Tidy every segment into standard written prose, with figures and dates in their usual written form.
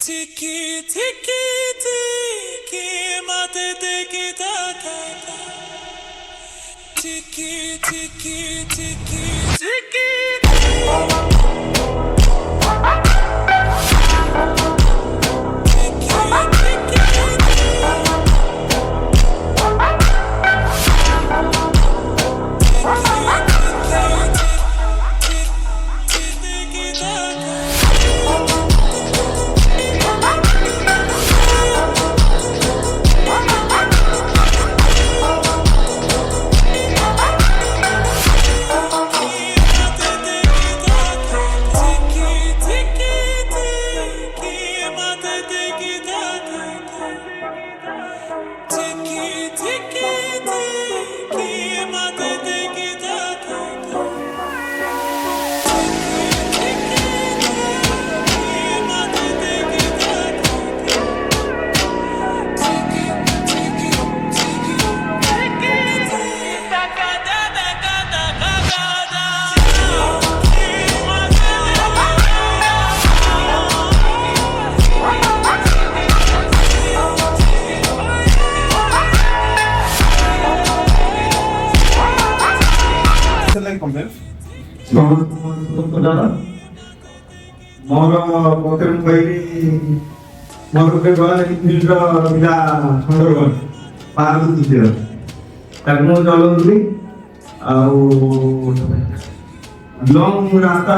Tiki tiki tiki mate tiki taka. Tiki tiki tiki tiki. ମୋର ପଥର କହିଲି ମୋର ଗୋଟେ ଗଲା ଫିଲ୍ଡର ପିଲା ସୁନ୍ଦରଗଡ଼ ପାର୍କ ଦିଅ ତାକୁ ମୁଁ ଚଲାଉଥିଲି ଆଉ ଲଙ୍ଗ ରାସ୍ତା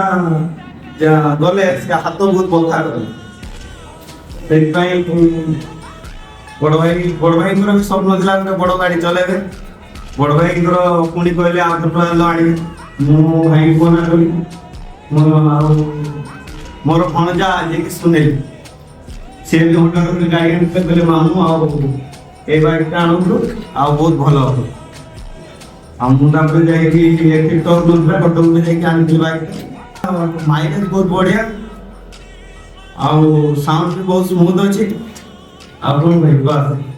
ଗଲେ ସେ ହାତ ବହୁତ ବଥା କରେ ସେଥିପାଇଁ ବଡ଼ ଭାଇଙ୍କର ବି ସ୍ୱପ୍ନ ଥିଲା ଗୋଟେ ବଡ଼ ଗାଡ଼ି ଚଲେଇବେ ବଡ଼ ଭାଇଙ୍କର ପୁଣି କହିଲେ ଆଉ ଟଙ୍କା ଆଣିବେ ମୁଁ ଭାଇକି ମନା କଲି ମୋର ଭଣଜା ଯିଏକି ସୁନେଲି ସେ ବି ହଠାତ୍ ଗାଡ଼ି ଆଣିଥିଲେ କହିଲେ ମାମୁଁ ଆଉ ଏ ବାଇକ୍ଟା ଆଣନ୍ତୁ ଆଉ ବହୁତ ଭଲ ହବ ଆଉ ମୁଁ ତାପରେ ଯାଇକି ଏଠି ଟର୍ନୁଥିଲା କଟକକୁ ଯାଇକି ଆଣିଥିଲି ବାଇକ୍ଟା ମାଇଲେଜ ବହୁତ ବଢ଼ିଆ ଆଉ ସାଉଣ୍ଡ ବି ବହୁତ ସ୍ମୁଥ ଅଛି ଆଉ କ'ଣ ଭାଇ ବାସ୍